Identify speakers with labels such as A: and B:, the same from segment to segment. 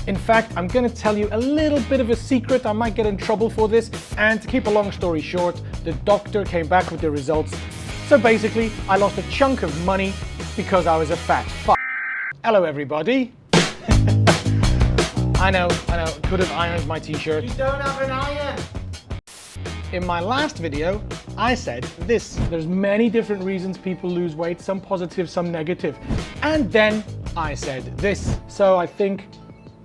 A: In fact, I'm gonna tell you a little bit of a secret. I might get in trouble for this. And to keep a long story short, the doctor came back with the results. So basically, I lost a chunk of money because I was a fat f***. Hello everybody. I know, could have ironed my t-shirt.
B: You don't have an iron!
A: In my last video, I said this. There's many different reasons people lose weight, some positive, some negative. And then I said this. So I think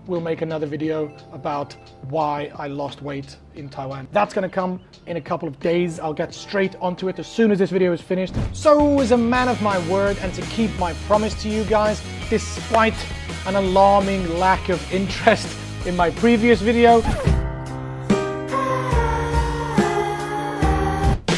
A: we'll make another video about why I lost weight in Taiwan. That's gonna come in a couple of days. I'll get straight onto it as soon as this video is finished. So as a man of my word and to keep my promise to you guys, despite an alarming lack of interest in my previous video,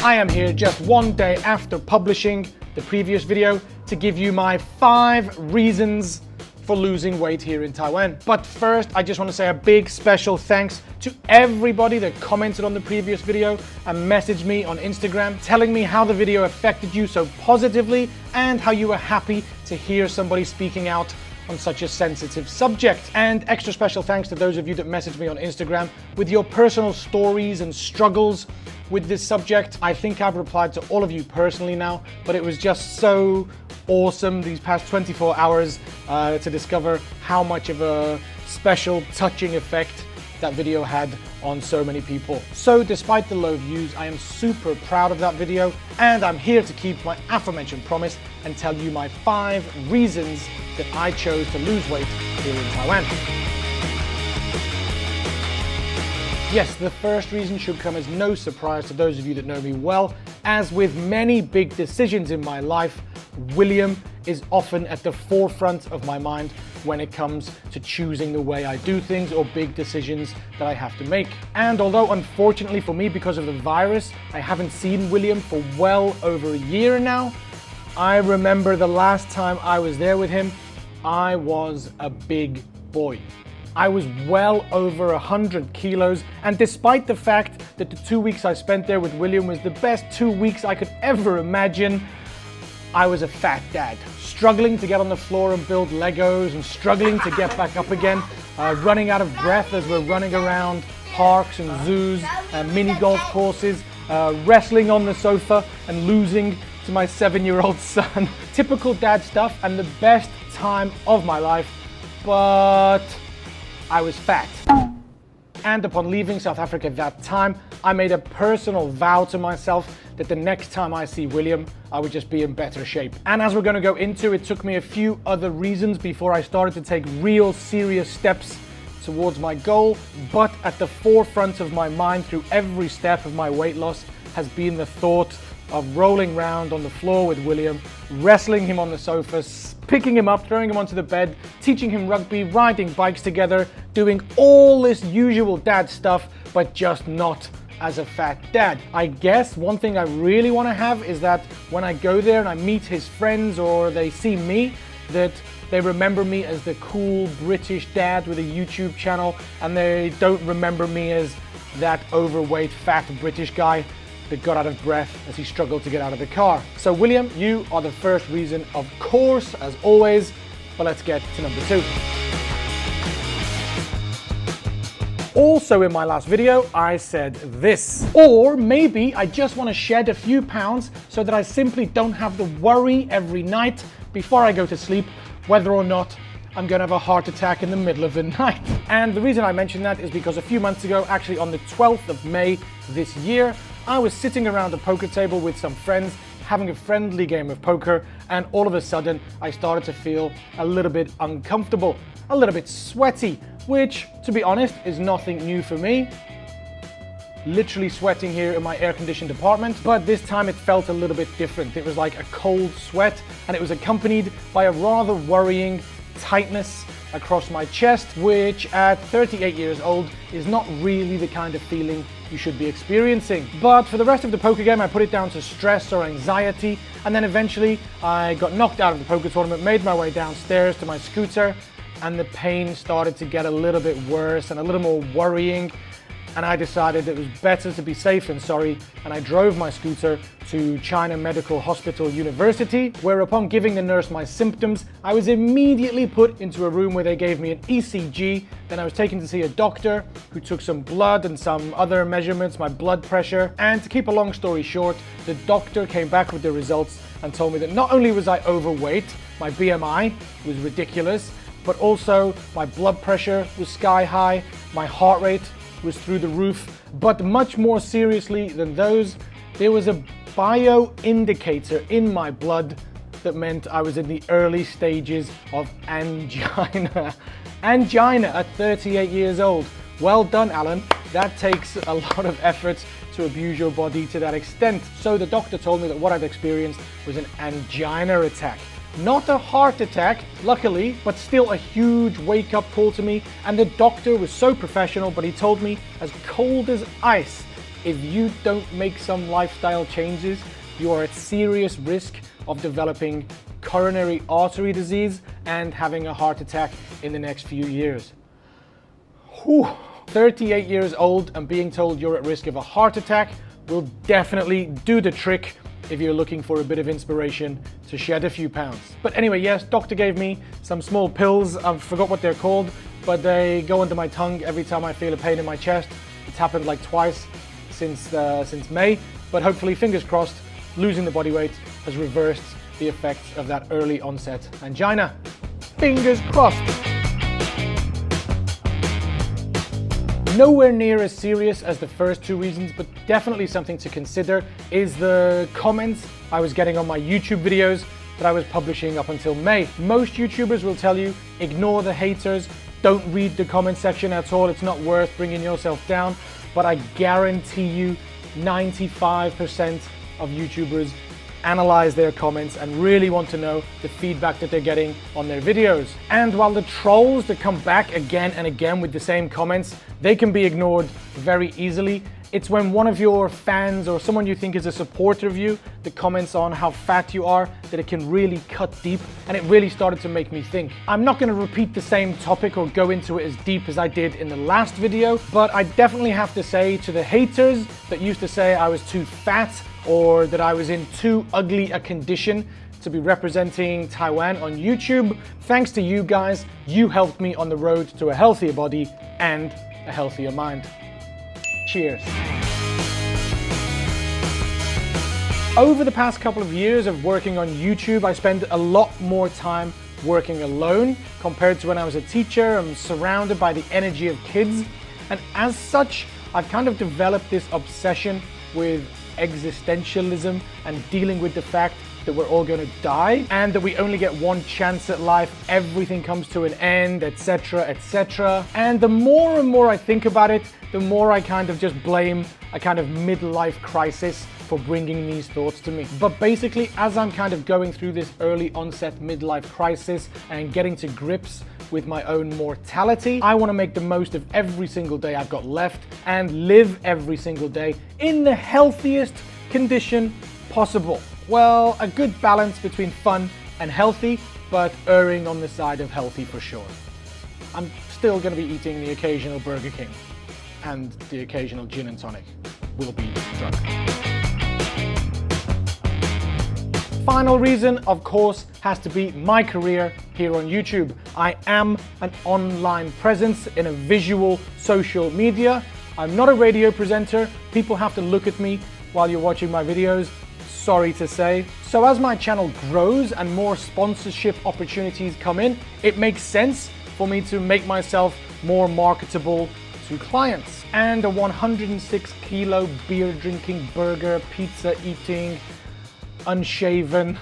A: I am here just one day after publishing the previous video to give you my 5 reasons for losing weight here in Taiwan. But first, I just want to say a big special thanks to everybody that commented on the previous video and messaged me on Instagram telling me how the video affected you so positively and how you were happy to hear somebody speaking out on such a sensitive subject. And extra special thanks to those of you that messaged me on Instagram with your personal stories and struggles with this subject. I think I've replied to all of you personally now, but it was just so awesome these past 24 hours to discover how much of a special, touching effect that video had on so many people. So despite the low views, I am super proud of that video, and I'm here to keep my aforementioned promise and tell you my 5 reasons that I chose to lose weight here in Taiwan. Yes, the first reason should come as no surprise to those of you that know me well. As with many big decisions in my life, William is often at the forefront of my mind when it comes to choosing the way I do things or big decisions that I have to make. And although unfortunately for me, because of the virus, I haven't seen William for well over a year now, I remember the last time I was there with him, I was a big boy. I was well over 100 kilos, and despite the fact that the 2 weeks I spent there with William was the best 2 weeks I could ever imagine, I was a fat dad, struggling to get on the floor and build Legos and struggling to get back up again, running out of breath as we're running around parks and zoos, mini golf courses, wrestling on the sofa and losing to my 7-year-old son. Typical dad stuff and the best time of my life, but I was fat. And upon leaving South Africa at that time, I made a personal vow to myself that the next time I see William, I would just be in better shape. And as we're gonna go into, it took me a few other reasons before I started to take real serious steps towards my goal. But at the forefront of my mind through every step of my weight loss has been the thought of rolling around on the floor with William, wrestling him on the sofa, picking him up, throwing him onto the bed, teaching him rugby, riding bikes together, doing all this usual dad stuff, but just not as a fat dad. I guess one thing I really want to have is that when I go there and I meet his friends or they see me, that they remember me as the cool British dad with a YouTube channel, and they don't remember me as that overweight fat British guy that got out of breath as he struggled to get out of the car. So William, you are the first reason, of course, as always, but let's get to number 2. Also in my last video, I said this. Or maybe I just want to shed a few pounds so that I simply don't have to worry every night before I go to sleep whether or not I'm gonna have a heart attack in the middle of the night. And the reason I mention that is because a few months ago, actually on the 12th of May this year, I was sitting around a poker table with some friends, having a friendly game of poker, and all of a sudden I started to feel a little bit uncomfortable, a little bit sweaty, which, to be honest, is nothing new for me. Literally sweating here in my air-conditioned apartment, but this time it felt a little bit different. It was like a cold sweat, and it was accompanied by a rather worrying tightness across my chest, which at 38 years old is not really the kind of feeling you should be experiencing. But for the rest of the poker game, I put it down to stress or anxiety, and then eventually I got knocked out of the poker tournament, made my way downstairs to my scooter, and the pain started to get a little bit worse and a little more worrying. and I decided it was better to be safe than sorry, and I drove my scooter to China Medical Hospital University, where upon giving the nurse my symptoms, I was immediately put into a room where they gave me an ECG. Then I was taken to see a doctor who took some blood and some other measurements, my blood pressure. And to keep a long story short, the doctor came back with the results and told me that not only was I overweight, my BMI was ridiculous, but also my blood pressure was sky high, my heart rate was through the roof, but much more seriously than those, there was a bio-indicator in my blood that meant I was in the early stages of angina. Angina at 38 years old. Well done, Alan. That takes a lot of effort to abuse your body to that extent. So the doctor told me that what I'd experienced was an angina attack. Not a heart attack, luckily, but still a huge wake-up call to me. And the doctor was so professional, but he told me as cold as ice, if you don't make some lifestyle changes, you are at serious risk of developing coronary artery disease and having a heart attack in the next few years. Whew. 38 years old and being told you're at risk of a heart attack will definitely do the trick if you're looking for a bit of inspiration to shed a few pounds. But anyway, yes, doctor gave me some small pills. I forgot what they're called, but they go under my tongue every time I feel a pain in my chest. It's happened like twice since May, but hopefully, fingers crossed, losing the body weight has reversed the effects of that early onset angina. Fingers crossed. Nowhere near as serious as the first two reasons, but definitely something to consider is the comments I was getting on my YouTube videos that I was publishing up until May. Most YouTubers will tell you, ignore the haters, don't read the comment section at all, it's not worth bringing yourself down, but I guarantee you 95% of YouTubers analyze their comments and really want to know the feedback that they're getting on their videos. And while the trolls that come back again and again with the same comments, they can be ignored very easily, it's when one of your fans or someone you think is a supporter of you that comments on how fat you are that it can really cut deep, and it really started to make me think. I'm not going to repeat the same topic or go into it as deep as I did in the last video, but I definitely have to say to the haters that used to say I was too fat or that I was in too ugly a condition to be representing Taiwan on YouTube, thanks to you guys, you helped me on the road to a healthier body and a healthier mind. Cheers. Over the past couple of years of working on YouTube, I spend a lot more time working alone compared to when I was a teacher. I'm surrounded by the energy of kids, and as such, I've kind of developed this obsession with existentialism and dealing with the fact that we're all going to die and that we only get one chance at life, everything comes to an end, etc., etc. And the more and more I think about it, the more I kind of just blame a kind of midlife crisis for bringing these thoughts to me. But basically, as I'm kind of going through this early onset midlife crisis and getting to grips with my own mortality, I want to make the most of every single day I've got left and live every single day in the healthiest condition possible. Well, a good balance between fun and healthy, but erring on the side of healthy for sure. I'm still going to be eating the occasional Burger King and the occasional gin and tonic. Will be drunk. Final reason, of course, has to be my career here on YouTube. I am an online presence in a visual social media. I'm not a radio presenter. People have to look at me while you're watching my videos. Sorry to say. So as my channel grows and more sponsorship opportunities come in, it makes sense for me to make myself more marketable to clients. And a 106 kilo beer drinking, burger, pizza eating, unshaven,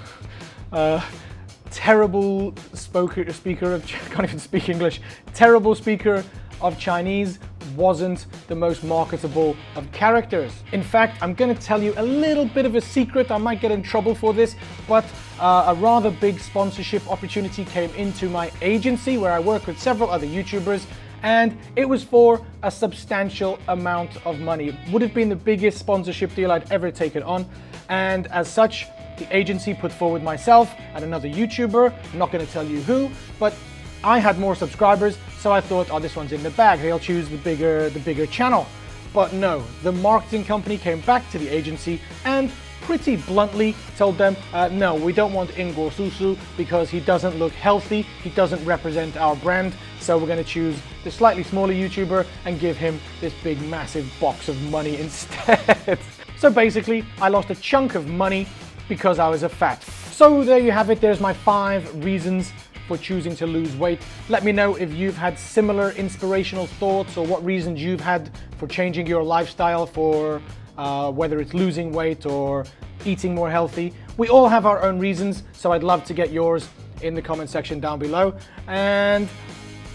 A: terrible speaker of, can't even speak English, terrible speaker of Chinese wasn't the most marketable of characters. In fact, I'm going to tell you a little bit of a secret. I might get in trouble for this, but a rather big sponsorship opportunity came into my agency where I work with several other YouTubers, and it was for a substantial amount of money. It would have been the biggest sponsorship deal I'd ever taken on, and as such, the agency put forward myself and another YouTuber. I'm not going to tell you who, but I had more subscribers, so I thought, oh, this one's in the bag. They'll choose the bigger channel. But no, the marketing company came back to the agency and pretty bluntly told them, no, we don't want Ingo Susu because he doesn't look healthy, he doesn't represent our brand, so we're going to choose the slightly smaller YouTuber and give him this big massive box of money instead. So basically, I lost a chunk of money because I was a fat. So there you have it, there's my 5 reasons for choosing to lose weight. Let me know if you've had similar inspirational thoughts or what reasons you've had for changing your lifestyle, for whether it's losing weight or eating more healthy. We all have our own reasons, so I'd love to get yours in the comment section down below. And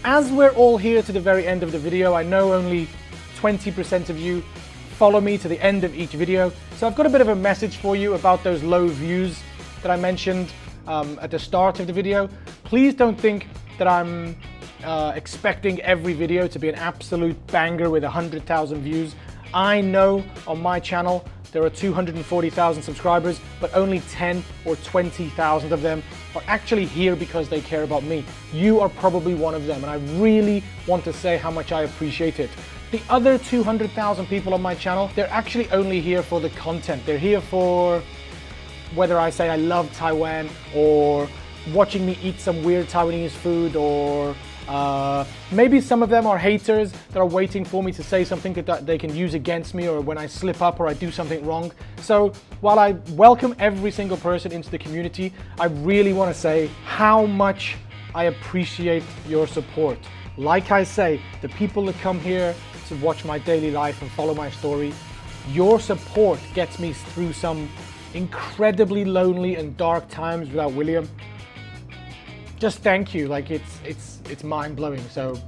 A: as we're all here to the very end of the video, I know only 20% of you follow me to the end of each video, so I've got a bit of a message for you about those low views that I mentioned at the start of the video. Please don't think that I'm expecting every video to be an absolute banger with 100,000 views. I know on my channel there are 240,000 subscribers, but only 10 or 20,000 of them are actually here because they care about me. You are probably one of them, and I really want to say how much I appreciate it. The other 200,000 people on my channel, they're actually only here for the content. They're here for whether I say I love Taiwan, or watching me eat some weird Taiwanese food, or maybe some of them are haters that are waiting for me to say something that they can use against me, or when I slip up or I do something wrong. So while I welcome every single person into the community, I really want to say how much I appreciate your support. Like I say, the people that come here to watch my daily life and follow my story, your support gets me through some incredibly lonely and dark times without William. Just thank you, like it's mind-blowing. So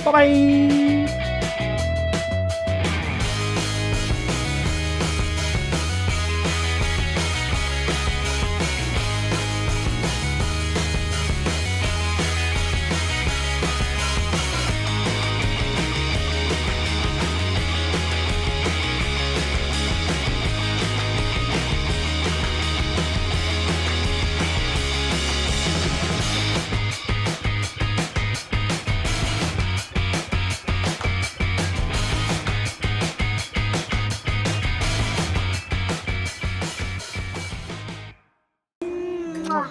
A: bye-bye.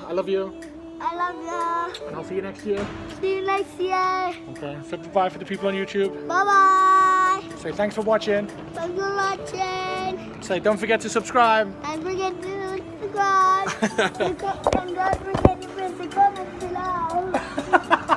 A: I love you.
B: I love you.
A: And I'll see you next year.
B: See you next year.
A: Okay, say bye for the people on YouTube.
B: Bye-bye.
A: Say thanks for watching.
B: Thanks for watching.
A: Say don't forget to subscribe.
B: And forget to subscribe. And don't forget to press the comment below.